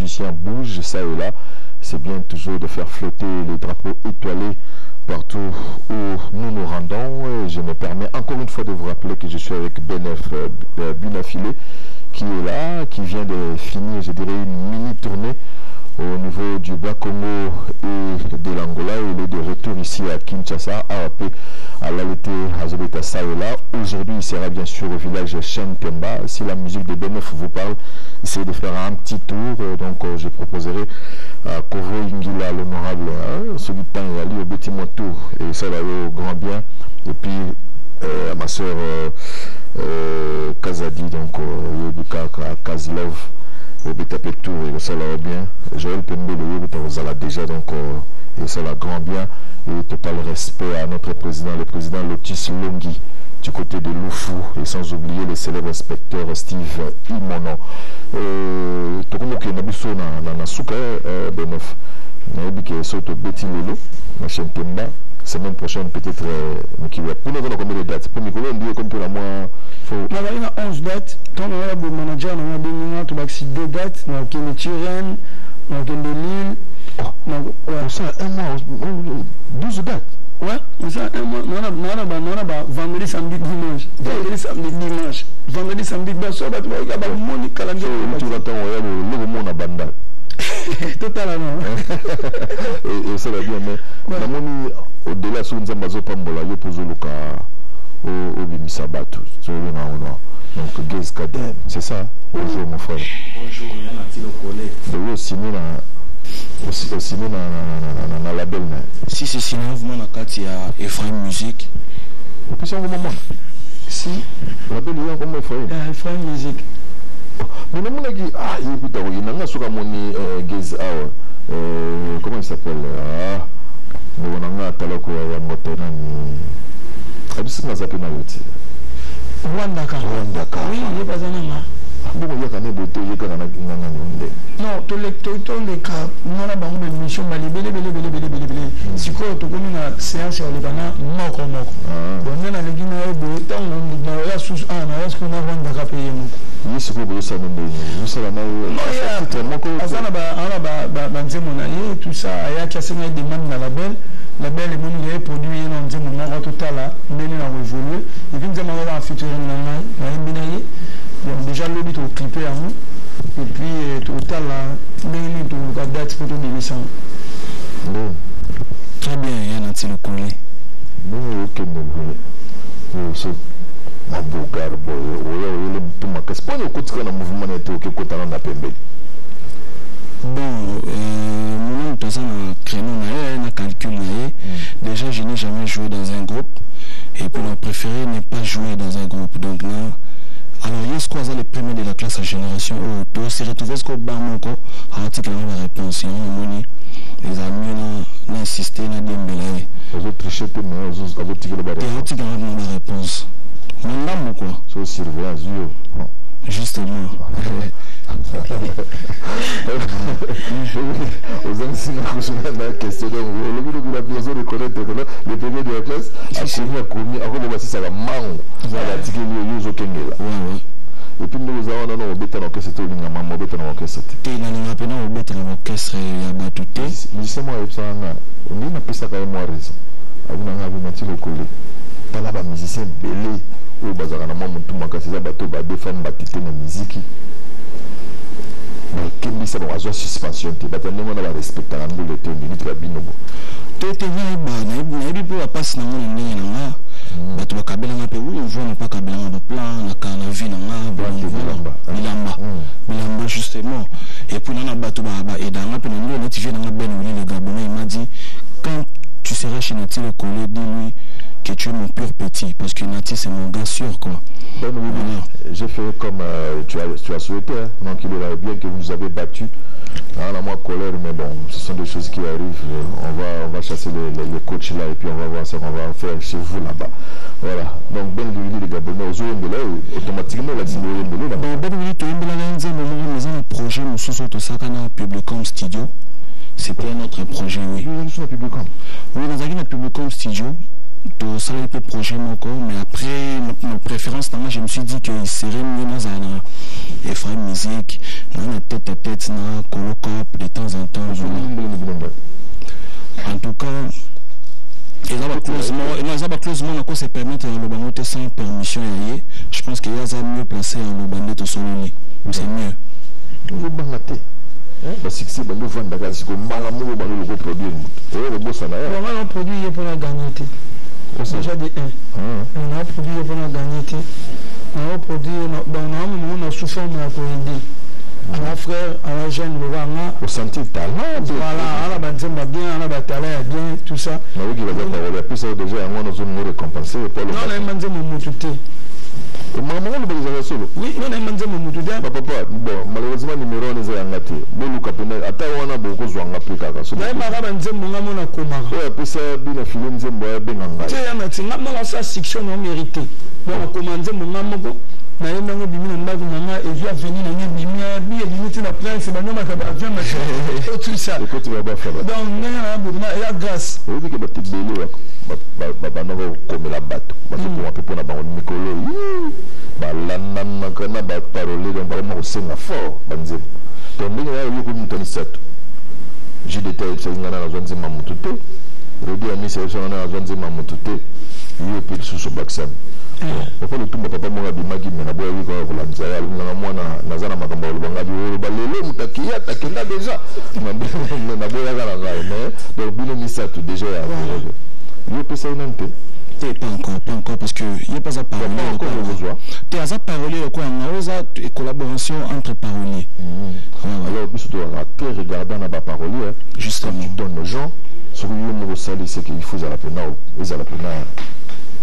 musiciens bougent ça et là. C'est bien toujours de faire flotter les drapeaux étoilés partout où nous nous rendons. Et je me permets encore une fois de vous rappeler que je suis avec Benef Bunafilé qui est là, qui vient de finir, je dirais, une mini-tournée au niveau du Bas-Congo et de l'Angola. Il est de retour ici à Kinshasa, à l'Alité Azobeta Saola. Aujourd'hui, il sera bien sûr au village Chentemba. Si la musique de Benef vous parle, essayez de faire un petit tour. Donc, je proposerai à Kovo Ingila, l'honorable, celui de temps, Ali au petit tour. Et ça va au grand bien. Et puis, à ma soeur Kazadi, donc, Kazlov. Au Bétapé Tour, et ça va bien. Joël Pembe, vous allez déjà, donc, et ça va grand bien. Et total respect à notre président, le président Lotis Longi, du côté de Loufou, et sans oublier le célèbre inspecteur Steve Imono. Tokomoke Nabiso na Souka, Benof. Nabiké Soto Betty Lolo, ma chaîne Temba. Semaine prochaine, peut-être, pour nous, on a combien de dates? Pour Nicolas, on dit comme pour la mois. Il y a 11 dates. Quand on a le manager, on a 2 dates. On a le Turin, on a le Lille. Ça, un mois, 12 dates. Ouais, ça, un mois. On a vendredi, samedi, dimanche. Vendredi, samedi, dimanche. Vendredi, samedi, dimanche. On a le calendrier. Tu vas t'envoyer le monde à Banda. Totalement. Et ça va bien, mais au-delà de ce que Pambola, il pose le cas au Bimisabato. Donc, Gez Kadem, c'est ça? Bonjour, mon frère. Bonjour, Yann Attilo collègue. De vous signer dans la label. Si c'est signé, vous m'en avez dit à Ephraim Musique. Et puis, c'est un moment. Si. La label, il y a comment Ephraim? Ephraim Musique. Mais non, il y a comment il s'appelle? Rwandaka. Oui, il est pas un homme. Non, tous les cas, nous avons une mission, si quoi, tu connais la séance sur les canaux, moko. Donc, on a les Guinéens, tant on a la sous un, est-ce qu'on a Rwandaka payé? Oui, c'est quoi, ça tout ça, il y a qui a signé des demandes dans la belle. La belle est bonne, il est produit, il y a un petit moment total, il a évolué. Et puis, nous avons un futur, donc déjà le but au clipé à nous et puis total même tout la date pour tout l'émission. Bon. Très bien, Yann Attilo collègue. Bon, ok, bon. So, ma bogar boy, oya tout ma casse. Pas le coup de mouvement était ok côté dans Pembe. Bon, nous dans un créneau un calcul déjà je n'ai jamais joué dans un groupe et puis mon préféré n'est pas jouer dans un groupe donc là. Alors, il y a ce qu'on a les premiers de la classe à génération où tu se retrouves ce qu'on a encore à la réponse. Les amis ont insisté, ils ont dit vous autres trichez, mais vous avez tiré la réponse. On l'a quoi? C'est surveillance, justement. Aux anciens, la question de vous avez besoin de connaître les premiers de la classe. À commis, ça va mango. Ça va tirer le use au Kengela. Et puis nous avons un bêta dans l'orchestre, nous avons un bêta dans l'orchestre. Tu es dans un bêta dans l'orchestre et à Batouté. Justement, on a appelé ça quand même raison. On a vu un collé. Tu as un musicien belé. Au bazar, on a monté mon cas, c'est un bateau, des femmes bâtiment de musique. Mais quel est ce suspension? Tu vas te respecter un peu le temps, tu vas bien. Tu es venu, pour la passe dans mon nez. Tu vas cabler un peu, oui, on voit pas cabler un plan, la vie, Bilamba, justement. Et puis, on a battu, et dans la pénombre, on a tiré dans la benne, le Gabonais, il m'a dit, quand tu seras chez Nati, le collègue, dis-lui que tu es mon pur petit, parce que Nati, c'est mon gars sûr, quoi. Ben oui, j'ai fait comme tu as souhaité, hein. Donc il aurait bien que vous nous avez battu. La moi colère, mais bon, ce sont des choses qui arrivent. On va chasser les coachs là et puis on va voir ce qu'on va faire chez vous là-bas. Voilà. Donc Ben Louis, les Gabonais, aux Oyembele, automatiquement, la team Oyembele là-bas. Ben Louis, tu as un projet, nous sommes tous à Publicom Studio. C'était un autre projet, oui. Oui, nous sommes à Publicom. Oui, nous avons un Publicom Studio. tout ça a été projet encore, mais après ma préférence, je me suis dit qu'il serait mieux dans un effet musique, dans la tête à tête, dans colocop de temps en temps. En tout cas, ils ont closement à se permettre de le sans permission. Je pense qu'il y a mieux placé en le bandit au sol. C'est mieux. Parce que c'est un peu de gaz, c'est comme Malamu, le produit. Le boss en a. On a produit pour la gagner. Déjà des 1. On a produit pour la gagner. On a produit, on a souffert de la coïdée. À la frère, à la jeune, le vanga. Au senti talent. Voilà, à la bataille bien, à la bataille bien, tout ça. Mais oui, il va dire parole. Puis ça déjà, à moi, nous sommes récompensés. Non, on a demandé mon moutouté. Maman, on va solo. Oui, on a demandé mon moutouté. Papa, bon, malheureusement, numéro 1 est en gâté. Bon, le capitaine, attends, on a beaucoup de gens à appliquer. Mais ma femme dit mon amour n'a comment. Oui, puis ça, bien affilé, nous sommes bien en gâté. Tu sais, ma ça, section non mérité. Bon, on commence mon amour. Na yenda ngo bimina ndavu nanga ezo aveni na ngi bimia bi limite na plan c'est bano makaba avion ma tout ça et tu vas pas faire donc na buma ya grâce on dit que ba tibeli ba no comme la batte parce que on peut pour na ba mikolo ba lanana kana ba parole donc ba mo senga fort banze donc ndenge ya yo ko mutani set j'ai détaillé ça ngana na zonze mamutute rodi ami c'est ça na zonze mamutute yo pe sous baksam papa le tumba papa monga bimaki mena boya wi ko la nzaya na mwana nazana makamba lu bangabi wo balele mutakiya takenda déjà na boya la ngai mais donc bino misa tout déjà yo pe ça nante pas encore parce que il n'y a pas à parler encore tu as à parler quoi en collaboration entre paroliers alors puis surtout à regarder na ba parolier justement tu donnes aux gens sur yo mo sali c'est qu'il faut à la pena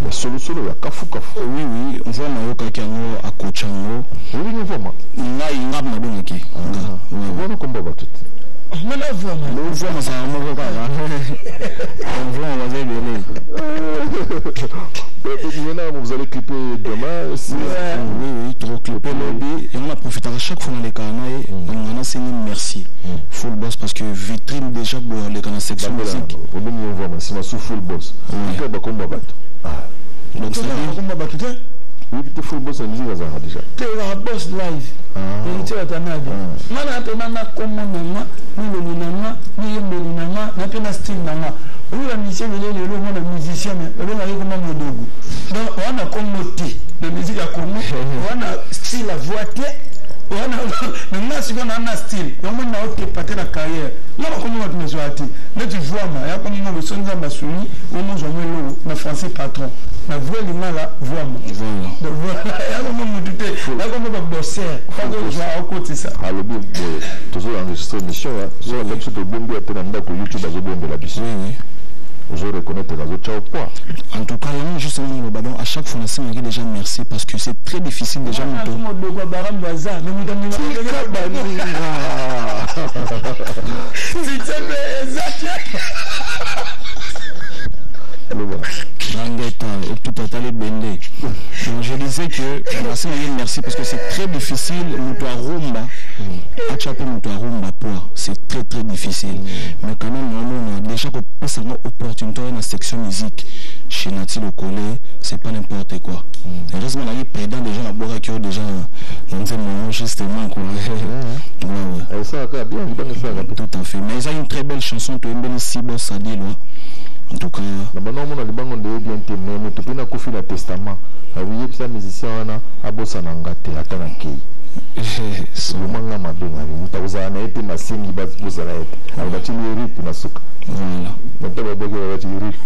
mais solo ya kafu oui on voit mayoka kango à Kochango oui on voit ma ngab na bonaki on combat tout mais la voix le voix ça mo ka on voit on va aller vous allez clipper demain aussi oui trop clipper lobby et on a profité à chaque fois dans les canaux on a signé merci full boss parce que vitrine déjà pour les canaux section musique on voit ma c'est ma sous full boss on va combat donc c'est combat battu oui tu full boss musique ça déjà tu es boss live et tu es tanadi mana penana comme nana ni le nana ni le nana na pena style nana oui la musicien le mona musicien mais le na comme modogo donc on a comme moti la musique a comme on a style la voix maintenant si on a un style on a autre partie la carrière là comme on va te mais tu vois ma ya comme on le son za masuni on nous on le na français patron na voix le mal là voix ma voilà ya comme on me dit là comme on va bosser pas de joie au côté ça ah le bien toujours enregistré mission là sur la sur le bon bien tena ko YouTube azo bombe la biso oui vous reconnaître les autres poids. En tout cas, justement, le ballon, à chaque fois, on a déjà merci parce que c'est très difficile déjà. Et tout à l'heure bendé. Donc je disais que merci parce que c'est très difficile. C'est très très difficile. Mais quand même, on a déjà passé une opportunité dans la section musique chez Nati le Collé, c'est pas n'importe quoi. Heureusement, il y a président déjà à boire qui ont déjà dans un moment justement quoi. Ça va bien, tout à fait. Mais il y a une très belle chanson, tu aimes bien Sibo Sadi là. En tout cas, maintenant on a les banques de bien témoins, mais tu peux pas confier le testament. Oui, ça musicien on a bossa nangate atanaki. C'est le manga madonna. Vous avez un été ma singi bas bossa na été. Alors tu le rip na souk. Voilà. Maintenant on va dire tu le rip.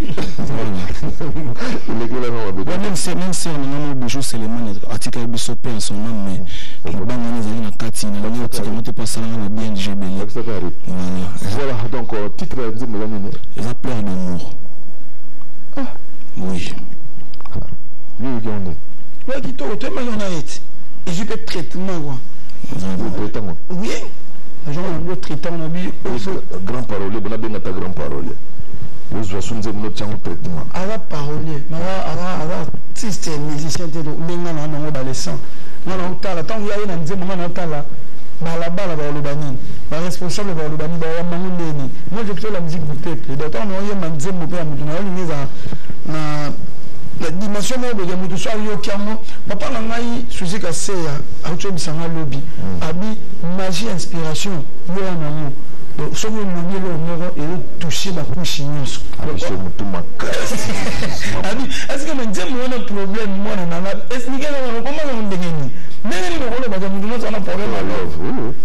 Même si on a un bijou c'est le man article bisopé en son nom mais les banques on a na kati na le article on te passe na bien GB. Voilà donc titre de Mélanie. Les appels d'amour. Oui. Oui, on est. Oui, tu es mal honnête. Et je peux traitement quoi. Oui. Genre on doit traiter on a vu grand parolier, on a bien ta grand parolier. Nous sommes notre traitement. Ala parolier, ala artiste musicien de benga na adolescent. Non non tala tant il y a une nzembo na tala. balabala balobani ba responsable balobani ba mangondeni. Moi je fais la musique du peuple. D'autant on y a manzembo pe amutu na olingiza na la dimension mo be mutu so yo kiamo papa na ngai suzi ka seya auto bisanga lobby abi magie inspiration yo na mo. Donc so mo lobi lo moro et toucher la couche nyonso. Abi so mutu makasi. Abi est-ce que manzembo on a problème moi na na expliquer na comment on ndengeni. Mais il y a un problème à love.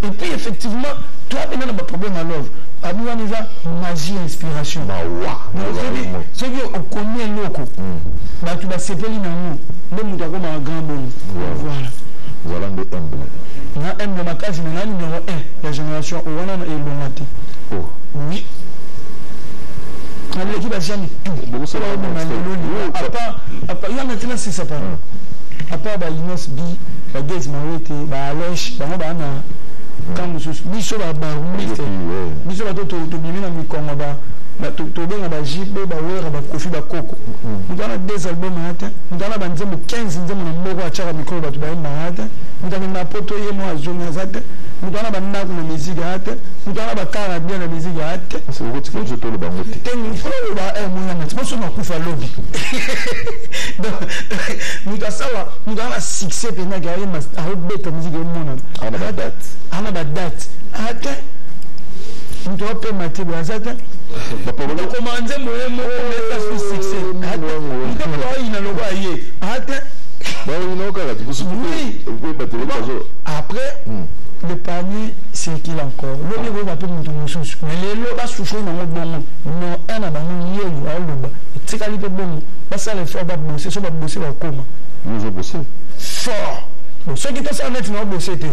Et puis effectivement, toi, il y a un problème à love. Abi on y va magie inspiration. Ceux qui ont connu un loco, bah tu vas s'épeler dans nous. Même tu as comme un grand bon. Voilà. Voilà de humble. Na humble ma case mais na numéro 1 la génération où on a élongate. Oh. Oui. Allez, qui va jamais tout. Beaucoup ça va à part il y a maintenant c'est ça par à part ba Inos bi ba Gaze Mawete ba Alosh ba ba na quand biso ba ministre biso ba to bimina mi kongo ba to benga ba jibe ba wera ba kofi ba koko ndana 2 albums hata ndana ba nzembo 15 nzembo na mboko achaka mikro ba to ba hata ndana na poto ye mo azonga zate ndana ba ndaku na musique hata ndana ba kara bien na musique hata c'est vous qui je te le bangote tengi folo ba mo yana timoso na kufa lobby mutasala mutana succès pena gaye mas a beta musique au monde ana ba date hata mutope mati bwazata bapola komanze moyemo meta su succès hata ina loba ye hata ba ina kala après le panier circule encore le niveau va pas monter sous mais les loba souffrir dans le bon non un aba ni yelu a loba tikali pe bon ba ça les faire ba bosser so ba bosser ba koma nous ont bossé fort bon ceux qui sont net na bosser te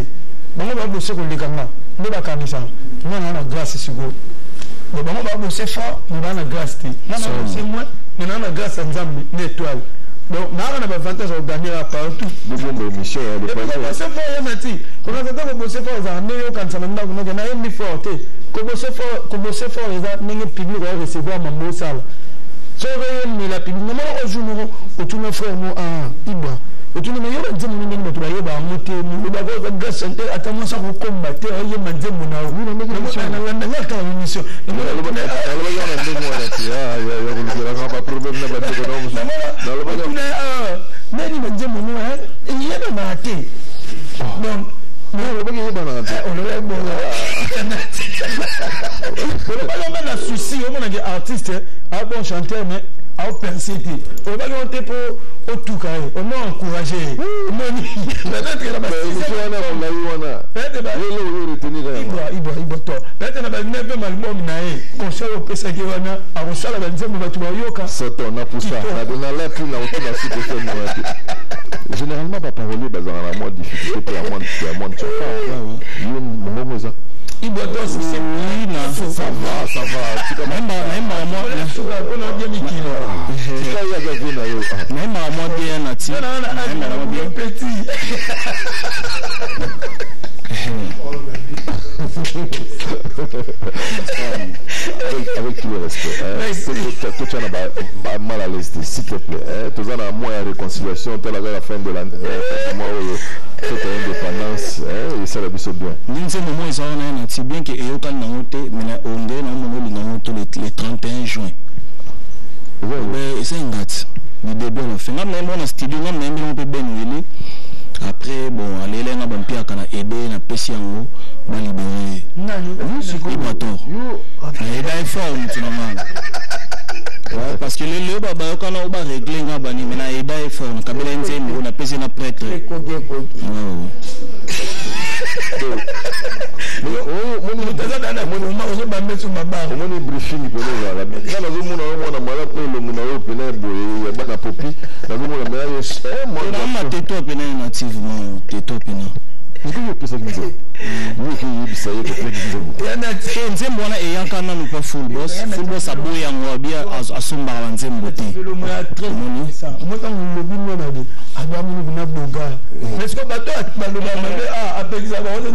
ba ba bosser ko likanga ne ba kanisa non na grâce sur go bon ba bosser fort mais ba na grâce te na bosser moins mais na grâce nzambe l'étoile. Donc, on a un avantage à gagner partout. Deuxième émission, le président. C'est fort, Yamati. Quand on a bossé fort, on a un quand ça m'a dit, on a un fort. Quand on bosse fort, les gens n'ont pas public à recevoir mon mot sale. Si on a la public, nous avons un jour, on tourne un frère, nous, à Iba. On tourne un jour, on dit, nous avons monté, nous avons un gars santé, attends, ça va combattre, il y a un manzé, mon aou. Nous avons une émission. Nani manje mono il y a dans la tête donc on va gagner dans la tête on le bon on va la souci on a artiste un bon chanteur mais à persécuter on va gagner pour au tout carré on a encouragé peut-être que la base peut-être na ba nebe malbom nae conseil au pesa ki wana a resala ba nzembo batu ba yoka soto na poussa na dona la plus na autour de ce que généralement pas parler bazar la moins difficulté à moins yo mongo ça il doit donc c'est ça va même moi on a bien mis même moi bien nati même bien petit avec tout le respect. Tout le monde a mal à l'aise, s'il te plaît. Tout le monde a moins de réconciliation. Tu as la fin de la mois où tu as indépendance. Et ça va bien. Dans ce moment, c'est bien que Eyoka n'a pas été le 31 juin. C'est un gâte. Le début, on a fait. On a un studio, on a un peu bien. Après, bon, aller là, on a aidé, on a pêché en haut, on a libéré. Il est fort, parce que le baba, quand on a réglé, on a banni, mais il est fort, on a pêché un prêtre. nzembo wana eyankana nupa full boss aboya ngwabia asumba banzembo te mota ngolobi mwana de adamu bina boga mais ko bato baloba mabe apekisa ba wote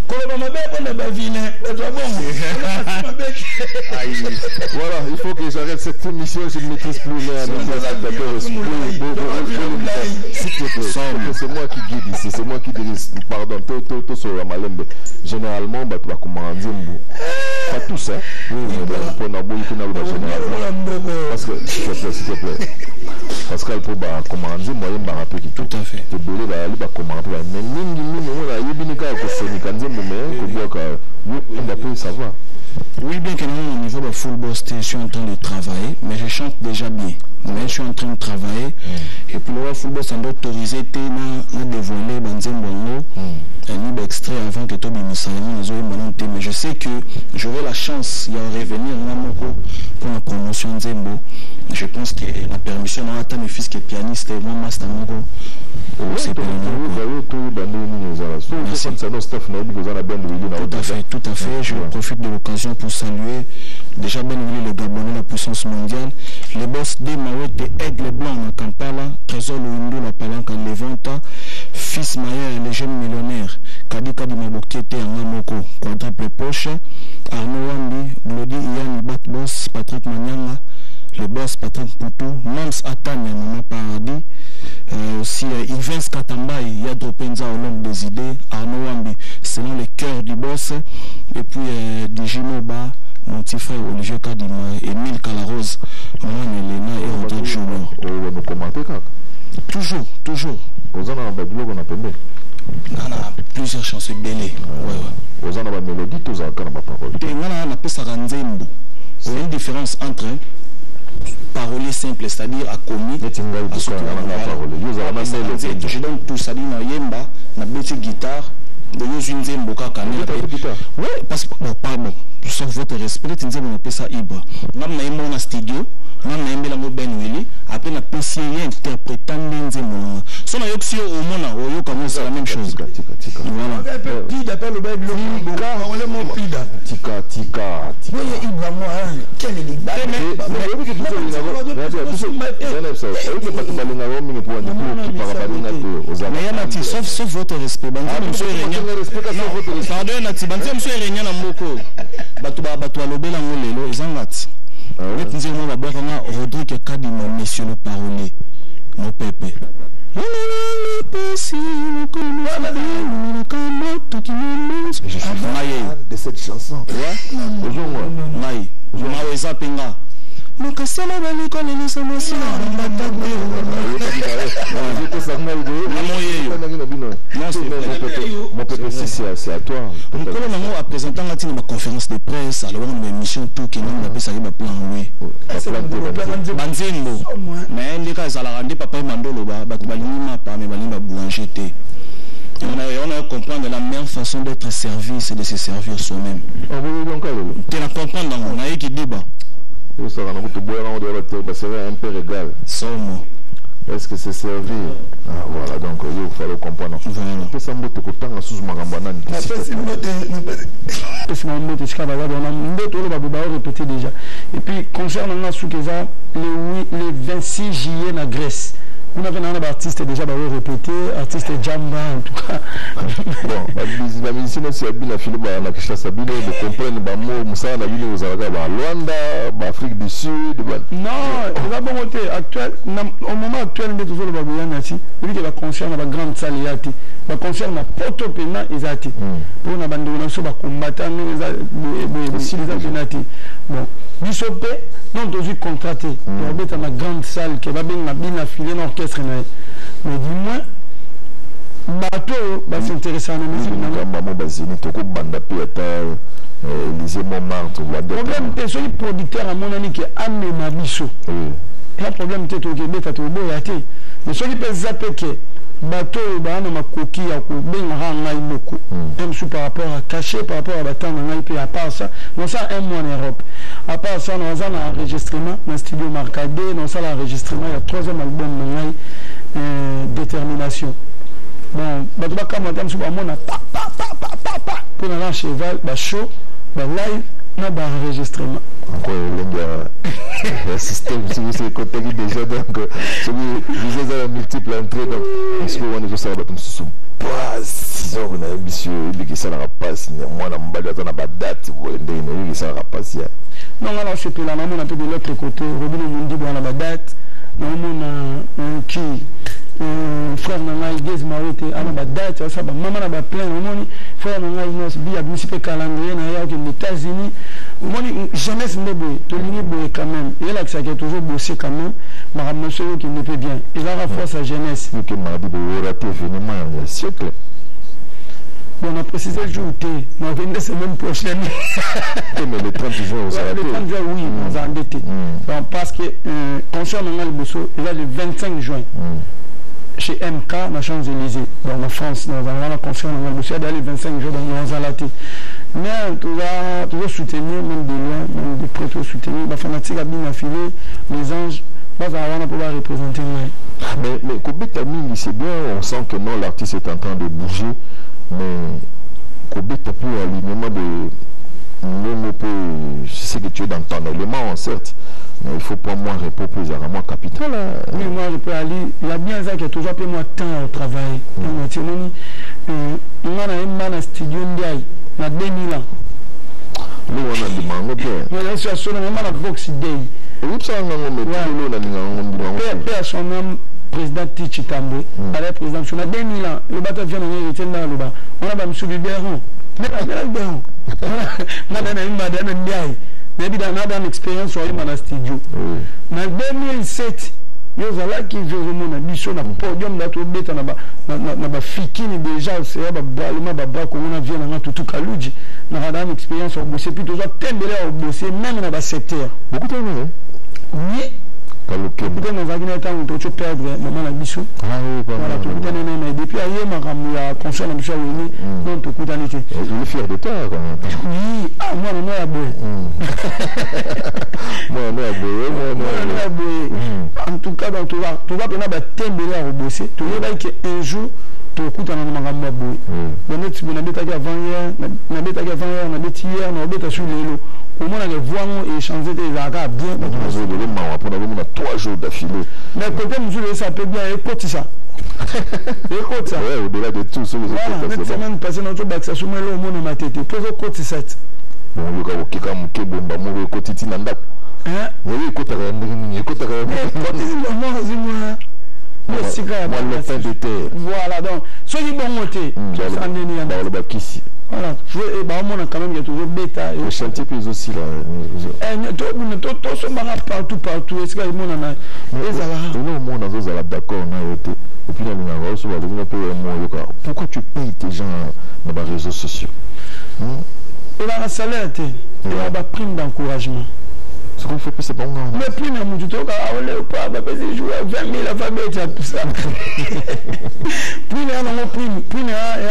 koloba mabe bona ba vine eto bongo voilà il faut que j'arrête cette émission je ne maîtrise plus les spectateurs c'est moi qui guide ici c'est moi qui dirige pardon pardon, tout sur la malembe. Généralement, tu vas commander pas tous, hein. Oui, pour la bouille, généralement. Parce que, s'il te plaît. Parce qu'elle peut commander, moi, je me rappelle tout à fait. Tu peux aller commander. Mais ça va. Oui, bien que non, au niveau de full boss, je suis en train de travailler, mais je chante déjà bien. Mais je suis en train de travailler. Et pour le full boss, on doit autoriser à dévoiler un livre extrait avant que tu mais je sais que j'aurai la chance de revenir pour la promotion de Zembo. Je pense que la permission dans mes fils qui est pianiste et moi master moko. Tout à fait. Je profite de l'occasion pour saluer déjà bien le Gabonais, la puissance mondiale. Les boss de Mawete Aigle Blanc à Kampala, Trésor Luindo la Palanca Levanta, Fils Mayer, les jeunes millionnaires, Kadika di Mabokete Angamoko, Quadruple Poche, Arnaud Wambi, Glody Ian Bat Boss, Patrick Manyanga, le boss Patrick Poutou, Mams Atania, Maman Paradis, aussi Yves Katambaï, Yadro Penza au long des idées, Arnaud Wambi, selon les cœurs du boss, et puis Digimoba, mon petit frère Olivier Kadima, Emile Calarose, Maman Elena et Rodrigue Joulor. Vous commentez quoi? Toujours. Vous en avez qu'on a payé. On a plusieurs chansons belles. Vous en avez une mélodie, tous en avez ma parole. On a appelé ça Ranzembo. Il y a une différence entre parolier simple, c'est-à-dire à commis, à ce que je donne tout, c'est-à-dire Yemba, na bête guitare, de Nzembo Kakane. Oui, parce que, pardon, sans votre respect, on appelle ça Ibra. On a un studio, on a un Ben Willy, après on a PC interprétant Nzembo. Si on a yoxio au Mona, au Yoka, c'est la même chose. Voilà. Pida, appelle le baby, on le mot Pida. Tika. Oui, Ibra, moi, quel est le sauf votre respect. Pardon, Nati, Banzem so Irenia na Mboko. Batu alobela ngolelo ezangati. Nti nzema ba bwa nga Rodrigue Kadima, monsieur le parolier. Mon pépé. De cette chanson. Mon pépé, c'est à toi. On a présenté une conférence de presse, alors on a une émission tout qui nous appelle ça plan oui. Banzembo. Mais les cas ça la rendre papa Mandolo ba balima pas mais balima boulanger té. On a comprendre la meilleure façon d'être servi, c'est de se servir soi-même. Tu la comprendre on a qui dit bah. C'est un peu égal. Est-ce que c'est servi? Voilà, donc il faut comprendre. Et puis, concernant les 26 juillet en Grèce, on avait un artiste déjà répété, artiste Jamba en tout cas. Bon, la musicienne aussi a bien affilé la Kinshasa, de comprendre les mots, Moussa, la ville aux Rwanda, Afrique du Sud. Non, il va bon côté actuel, au moment actuel, il y a toujours le Babouyan ici, il y a concerne la grande salle, il concerne la Porto-Pena, ils ont été. Pour la bande de la combattant, ils ont été. Bon, Bissopé, non, toujours contracté. Il y a une grande salle qui va bien affiler l'orchestre. Mais dis-moi, bateau va s'intéresser à la musique. Le problème, c'est que le producteur à mon ami qui est amené ma bichot. Le problème, c'est que le Québec a trouvé la tête. Mais ce qui peut zapper que bateau ba na makoki ya ko benga ngai moko même sous par rapport à caché par rapport à batang ngai puis à part ça non ça un mois en Europe à part ça nous avons un enregistrement dans studio Marcadé nous ça l'enregistrement il y a 3e album ngai détermination bon bato ba kamata msu ba mona pa pour la cheval ba show ba live na ba enregistrement encore le système si vous côté déjà donc vous avez multiples entrées donc est-ce que on est ça va sous pas 6 heures on a monsieur il dit que ça n'aura pas signé moi na mbali za na ba date vous ndenge que ça n'aura pas signé non alors je peux là on a peu de l'autre côté Robin Mundi bon na ba date non on qui frère Nanga Igez Marite, ana ba date, ça ba maman na ba plein, omoni frère Nanga Ignos bi a municipal calendrier na ya aux États-Unis. Omoni jeunesse ndebo, to lingi boye quand même. Il a que ça qui a toujours bossé quand même, mais monsieur qui ne peut bien. Il a renforcé sa jeunesse. Que mardi de rater événement il y a siècle. Bon, on a précisé le jour où on va venir la semaine prochaine. Mais le 30 juin, vous savez. Le 30 juin, oui, on va endetté. Parce que, concernant le Bosso, il va le 25 juin. Chez MK, dans Champs-Élysées, dans la France, dans un concert dans le Bosso, il y a le 25 juin dans Zalaté. Mais tu vas soutenir, même de loin, même de près, tu vas soutenir. Les fanatiques à bien affilé, les anges, on va pouvoir représenter. Mais Kobetami, c'est bien, on sent que non, l'artiste est en train de bouger. Mais Kobeta peut alignement de je sais que tu es dans ton élément certes, mais il faut pas moins repos plus à moi capital. Oui, moi je peux aller. Il y a bien ça qui a toujours pris moi temps au travail. On a un man à studio Ndiaye, il y a 2000 ans. Nous on a demandé bien. Mais je suis même à Box Day. Oui, ça on a mis tout le son nom. Président Tichi Tambo, le président, on a 2000 ans, le bateau vient de hériter dans le bas. On a M. Biberon. Mais on a une madame Ndiaye. Mais on a une expérience sur le studio. En 2007, il y a qui veut remonter sur le podium de la bête, on a fikini déjà, c'est un baba qu'on a vu dans tout Kaluji. On a une expérience au bossé, puis toujours tembler au bossé, même dans le secteur. Beaucoup de temps, oui. Peut-être dans un temps où tu perds maman la mission. Voilà, tu peux t'en depuis hier, ma la console la mission est donc tu coûtes en été. Il est fier de toi quand même. Oui, ah moi on a beau. Moi on a beau. En tout cas, tu vas prendre la tembler au bosser. Tu vas qu'un jour tu coûtes en maman beau. Donc tu peux n'habiter avant hier, n'habiter avant hier, n'habiter hier, n'habiter sur les lots. Au moins, les voix et changer des arabes bien. On a 3 jours d'affilée. Mais côté monsieur, ça peut bien écouter ça. Écoute ça. Ouais, au-delà de tout, voilà, cette semaine passée, notre bac, ça soumet le monde dans ma tête. Pour écouter ça. Bon, il y a quelqu'un qui a un quotidien dans la. Hein? Oui, écoute, écoute, le pain de terre. Voilà, donc, ceux qui vont monter, voilà, on a quand même toujours bêta. Le chantier peut aussi là. Tout se marre partout. Est-ce que le monde en a? Non, moi, on a d'accord, on a été. Et puis, pourquoi tu payes tes gens dans les réseaux sociaux? Il a un salaire, il a une prime d'encouragement. Ce qu'on fait, c'est bon. Mais prime, tu te pas, parce que je joue à 20 000 alphabets, tout ça. Prime, et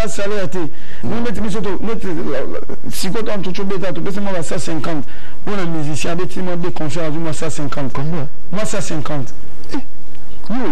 un salaire, si tu as un tout bêta, tu peux se mettre à 150. On a un musicien, des concerts, à 150. Combien? Moi, 150. Plus de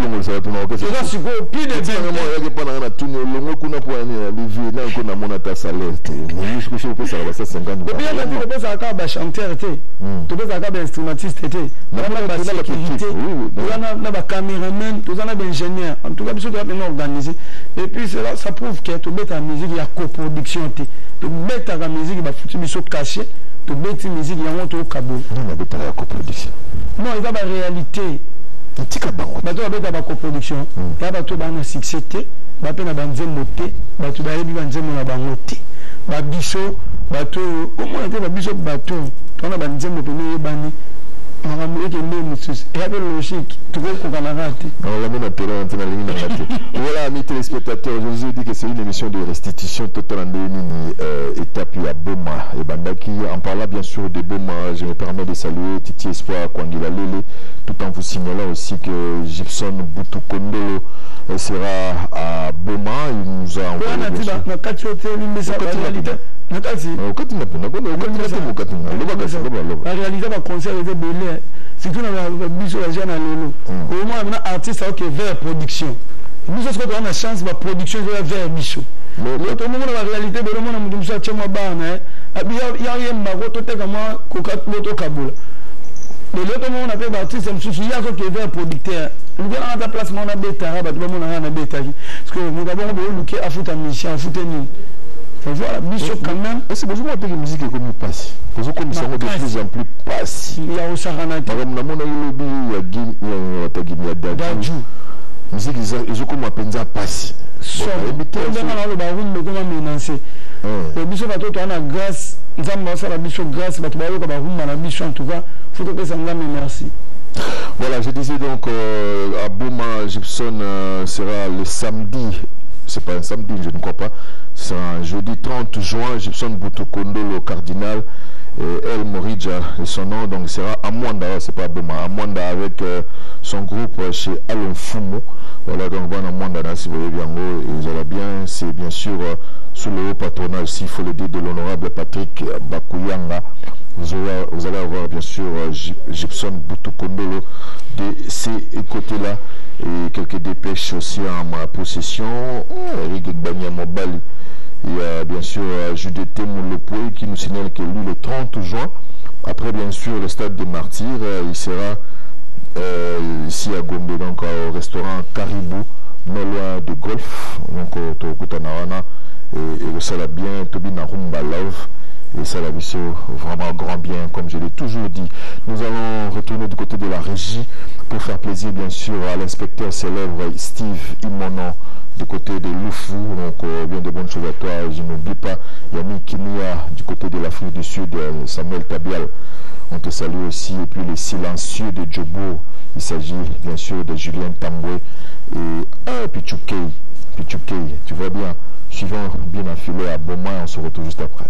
et puis ça prouve que tu bêtes la musique, il y a coproduction. Tu bêtes la musique, il va foutre des caché. Tu bêtes la musique, il y a un autre cabot. Non, il y a la coproduction. Non, il y a la réalité. Bato abeta ba coproduction ya bato ba na succès te ba pe na banzembo te bato ba yebi banzembo na bango te ba biso bato au moins te ba biso bato to na banzembo pe ne yebani makambo eke nde mosusu eya pe logique tokokoka na rate. Voilà, amis téléspectateurs, je vous ai dit que c'est une émission de restitution totale en étape à Boma et Bandaki. En parlant bien sûr de Boma, je me permets de saluer Titi Espoir Kwangila Lele, tout en vous signalant aussi que Gibson Boutou Kondolo sera à Boma. Il nous a envoyé la réalité va concert était belé surtout dans la biso la jeune lolo au moins un artiste qui vers production nous ce qu'on a la chance de production vers biso l'autre moment la réalité de monde na mudumsa chema bana ya yemba goto teka moi kokat moto kabula mais l'autre moment on a fait artiste msusu ya ko qui vers producteur nous avons à la place on a bêta ba tout le monde a bêta parce que nous avons le look afuta mission afuta ni. Voilà, mission quand même. C'est besoin de musique comme il passe. Parce que comme ça, on de plus en plus passe. Il y a au Saranati. Par exemple, il y a Daju. musique ils ont comme penza passe so ndanga na ba rumbe comme menacer et biso bato to na grâce nzamba ça la biso grâce bato ba yo ba rumba na biso en tout cas faut que ça ngame merci. Voilà, je disais donc à Boma Gibson sera le samedi, c'est pas un samedi, je ne crois pas, c'est un jeudi 30 juin, Gibson Butukondo, le cardinal, El Morija, et son nom, donc il sera à Mwanda, c'est pas à Boma, à Mwanda avec son groupe chez Alon Fumo. Voilà, donc bon, à Mwanda, si vous voyez bien, ils allaient bien, c'est bien sûr sous le haut patronage, s'il faut le dire, de l'honorable Patrick Bakuyanga. Vous allez avoir bien sûr Gibson Butukondolo de ces côtés-là et quelques dépêches aussi en ma possession. Eric Gbanya Mobali. Il y a bien sûr Judith Moulopoe qui nous signale que lui le 30 juin, après bien sûr le stade des Martyrs, il sera ici à Gombe, donc au restaurant Caribou, non loin de Golf, donc au Kutanawana et le sala bien Tobina Rumba Love. Et ça l'a vu vraiment grand bien, comme je l'ai toujours dit. Nous allons retourner du côté de la régie pour faire plaisir bien sûr à l'inspecteur célèbre Steve Imono du côté de Loufou. Donc bien de bonnes choses à toi. Je n'oublie pas Yannick Kinia du côté de l'Afrique du Sud, Samuel Tabial. On te salue aussi. Et puis les silencieux de Djobo. Il s'agit bien sûr de Julien Tamboué et Pichoukei. Tu vois bien. Suivant bien affilé à Beaumont, on se retrouve juste après.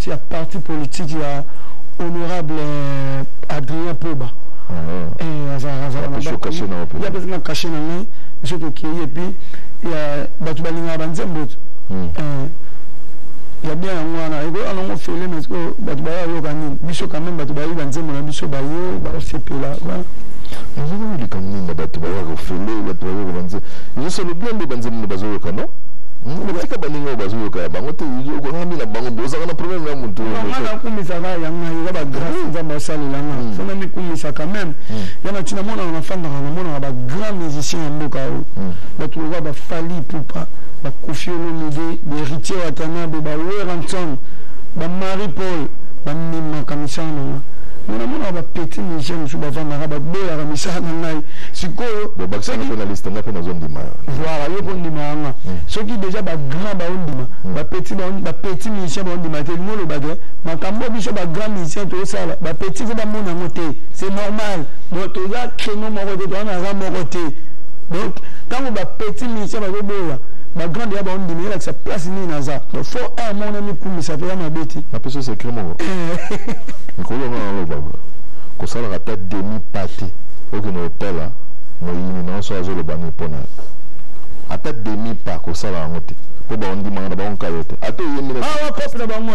Il y a parti politique, il y a honorable Adrien Poba. Il y a personne caché dans lui, monsieur Toki, et puis il y a Batubalinga Banzembot. Il y a bien un on fait les mais Batubaya Yogani, Bishop quand même Batubaya Banzembo, Bishop Bayo, CP là. Nous avons eu quand même Batubaya Refélé, Batubaya Banzembo. Je sais le bien de Banzembo Bazoka, non? Le petit cabanin ndenge bazoyoka bango te okongambi na bango bozaka na problème na motu ngana kumisaka yanga yoka bagrâce nzambe asalelanga fona mikumisa quand même yana ntina monaka nafandaka na monaka bagrand musicien ya mboka oyo bato lokola bafali pupa bakofi olomide baheritier watanabe baweranson bamarie paul bamemaka misala nanga mona bapeti musicien mosusu bavandaka baboyaka misala na ngai sikoyo voilà yo kondima yanga soki déjà bagrand baondima bapeti musicien baondima te lingo olobake makambo biso bagrand musicien tozosala bapeti fo bamona yango te c'est normal toza créneau moko te toza naza moko te donc ntango bapeti musicien bazoboya bagrand ya baondima yelakisa place nini naza fo un mona mikumisa mpe ya mabe te napeso secret moko mikolonga naloba kosalaka ata demi pate okende otala moyini nyonso azoloba nini mpona ata demi pa kosala yango te mpo baondimanga na bango kayo te ata oyemikope na bango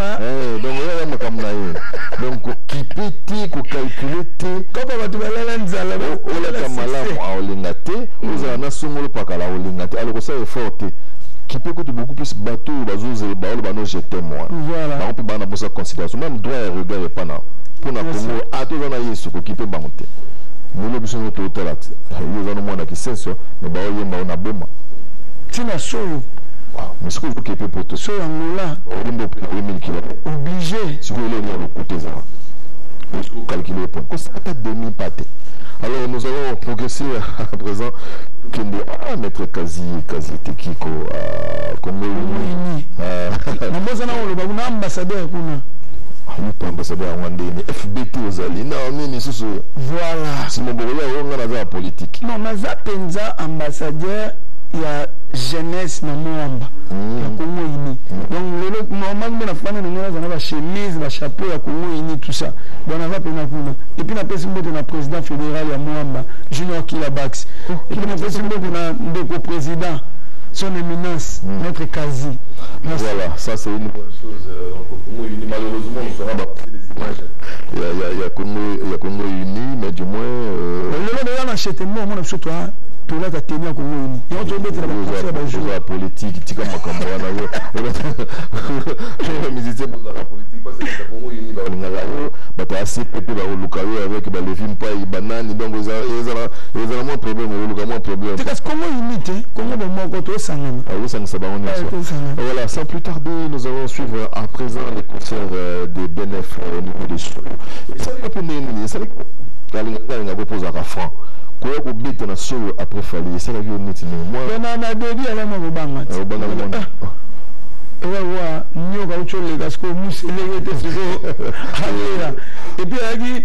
donc oyoya makambo na ye donc kokipe te kokalkule te kopa bato balela nzala oleka malamu aolinga te ozala na songolo pakala aolinga te alors kosala effort te kipe kutu beaucoup plus bateau bazozela baolo bano jeter moi bango mpe bana na bosa considération même droit ya regard epana mpona kongo atoza na yesu kokipe bango te lelo biso nyonso totala te yo oza nomwana kisenso me baoyemba o na boma ntina solo mais sikoyo ozokipe poto solo ya ngola oyemba ope na 8000 kilo obligé sikoyo eleni ya lokuta ezala calculer point kosala ata demi pate. Alors nous allons progresser à présent Maître Kazi Tekiko Congo Uni. Nabozana oloba kuna ambassadeur kuna. Yupo ambassadeur wandeni FBT ozali na nini susu. Voilà. Si mon boya onga na za politique. Non, naza penza ambassadeur ya jeunesse na mwamba ya Congo Uni. Donc lelo normalement na fana na za na ba chemise, ba chapeau ya Congo Uni tout ça. Donc naza penza kuna. Et puis na pesi mbote na président fédéral ya mwamba Junior Kilabax. Et puis na pesi mbote na ndeko président son éminence Maître Kazi. Voilà, ça c'est une bonne chose. Congo Uni, malheureusement, on sera passé des images. Il y a Congo Uni, mais du moins. Le long de l'achète, moi, on a surtout tout là, tu as tenu à Congo Uni. Il y a autre chose la politique, tu as ma musicien pour la politique, parce que Congo Uni, tu as assez pépé avec les films, banane, donc ils ont moins de problème, moins problème. Tu as Congo Uni, Congo de mon côté, ça voilà, sans plus tarder, nous allons suivre à présent les concerts des BNF au niveau des shows. Et ça n'est pas pénible, ça n'est pas posé à franc. Quoi que bête na solo après fallait ça la vie honnête moi na baby ala mo banga wa nyo ka uchole gasko musele yete siko alera et puis agi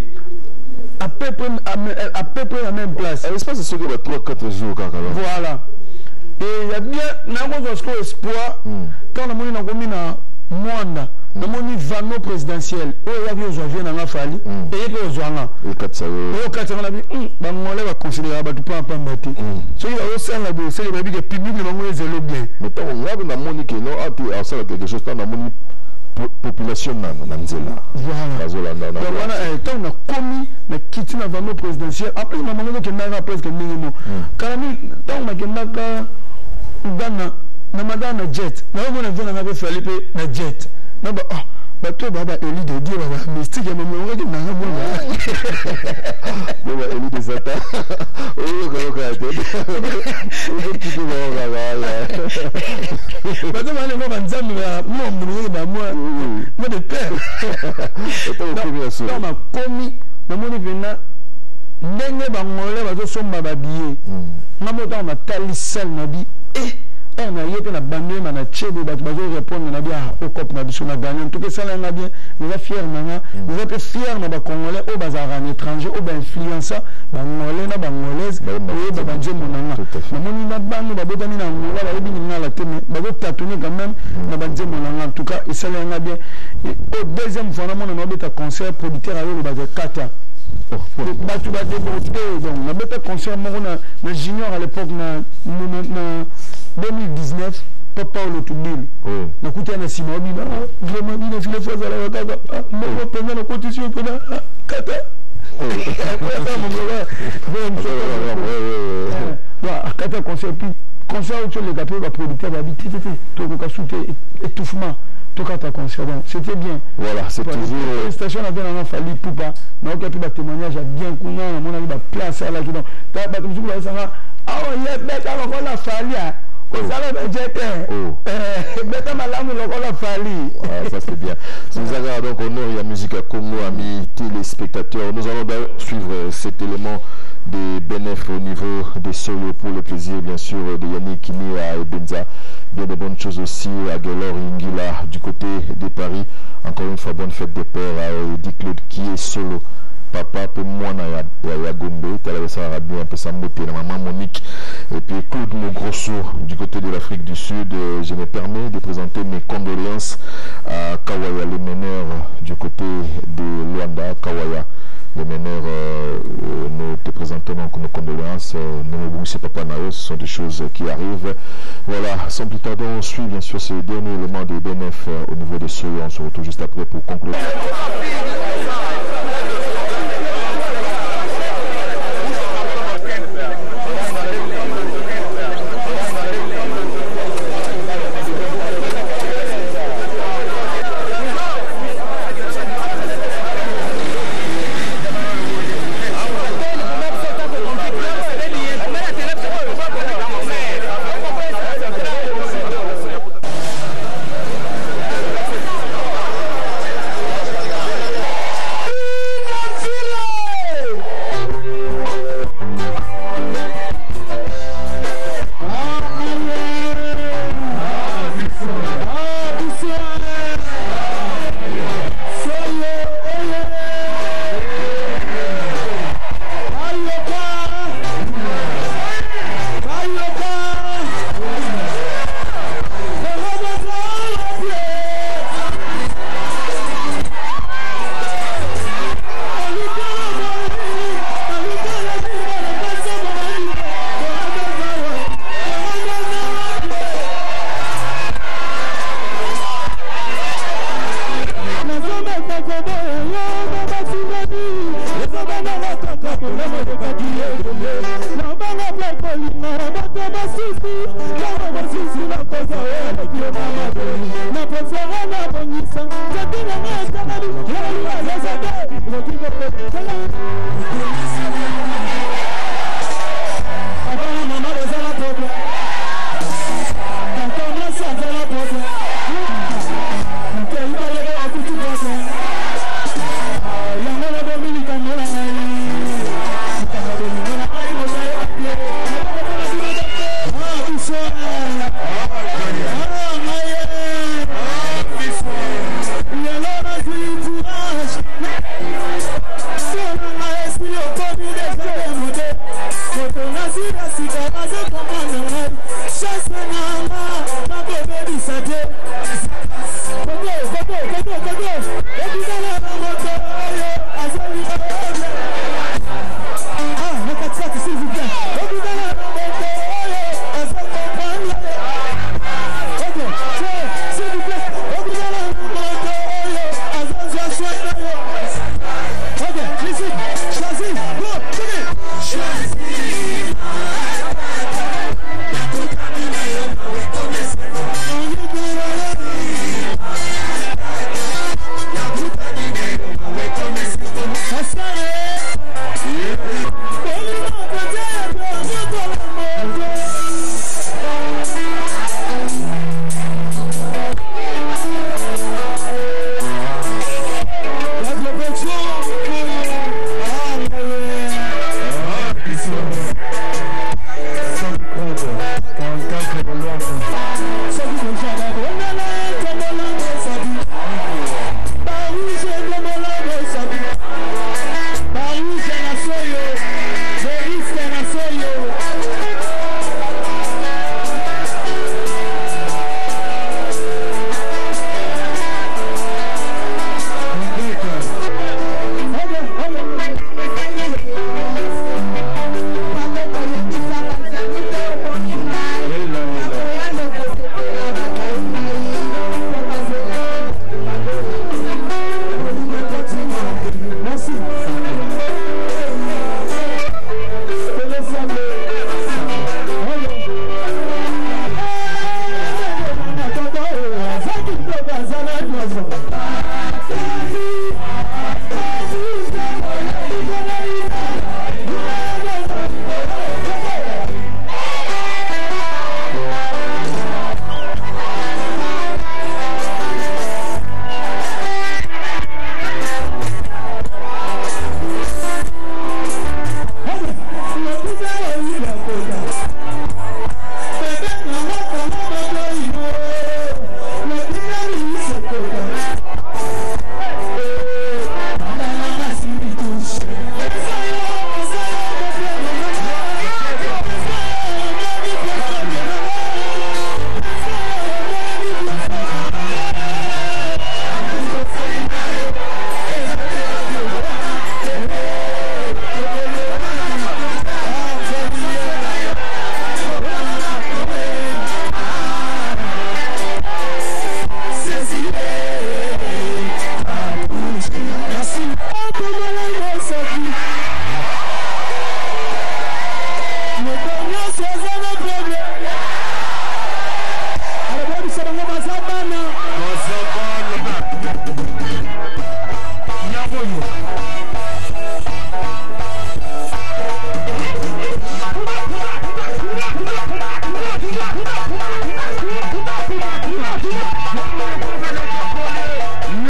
à peu près la même place l'espace c'est que 3-4 jours kaka voilà et il y a bien na ko gasko espoir quand na moni na komina mwanda na moni vano présidentiel o ya bio janvier na ngafali et pe ozwanga o katsa na bi ba ngole ba considérer ba tupa pambati so il va au sein la de c'est le public public na ngole zelo bien mais tant on na moni que non anti à ça quelque chose tant na moni population na nzela voilà voilà tant na komi na kiti na vano présidentiel après na mango que na presque minimum karami tant na kendaka ngana na madame jet na mona vena na be Felipe na jet na ba bato baba Eli de Dieu baba mystique ya maman ngaki na ngabo baba Eli de Sata o ko te o ki to ba bato bale mo banzambi ba mo mbulu ba mo de père na ma komi na moni vena ndenge bangole bato somba ba billet na moto na talisel na bi on a yété na bandé na tchebe ba bazo répondre na bien au cop na biso na gagner en tout cas ça là bien nous va fier na nous va fier na ba congolais au bazar en étranger au ba influencer ba ngolais na ba ngolaise et ba banze monanga na moni na bandu ba botani na ngola ba yebi na la teme ba go tatoner quand même na banze monanga en tout cas et ça là bien au deuxième fois na mona na beta concert producteur avec le bazar kata batu ba déborder donc na beta concert mo na junior à l'époque na 2019 papa Olotubil na kutia na sima bina vraiment bina file fois ala kaka mo penga na condition pena kata kata concert puis concert où tu les gâteaux, le producteur va dire, tu as sauté étouffement, tu as ta concert. C'était bien. Voilà, c'est toujours. La station a bien fallu pour pas. Mais on a pu témoignage à bien qu'on a, on a eu la place à la qui donc. Tu as battu le ça va. Ah, il y a bête alors qu'on a fallu. Ça c'est bien. Si nous regardons donc Honor et la musique à Congo, amis téléspectateurs, nous allons suivre cet élément des bénéfices au niveau des solos pour le plaisir, bien sûr, de Yannick Kini à Ebenza. Bien de bonnes choses aussi à Gelor Ingila du côté de Paris. Encore une fois, bonne fête des pères à Eddie Claude qui est solo. Papa, peu moi, ya Gombe, Talavessa Arabien, un peu Samboté, la maman Monique, et puis Claude Mogrosso du côté de l'Afrique du Sud. Je me permets de présenter mes condoléances à Kawaya, les meneurs du côté de Luanda. Kawaya, les meneurs, nous te présentons donc nos condoléances. Nous c'est Papa Nao, ce sont des choses qui arrivent. Voilà, sans plus tarder, on suit bien sûr ce dernier élément des BNF au niveau des solos. On se retrouve juste après pour conclure.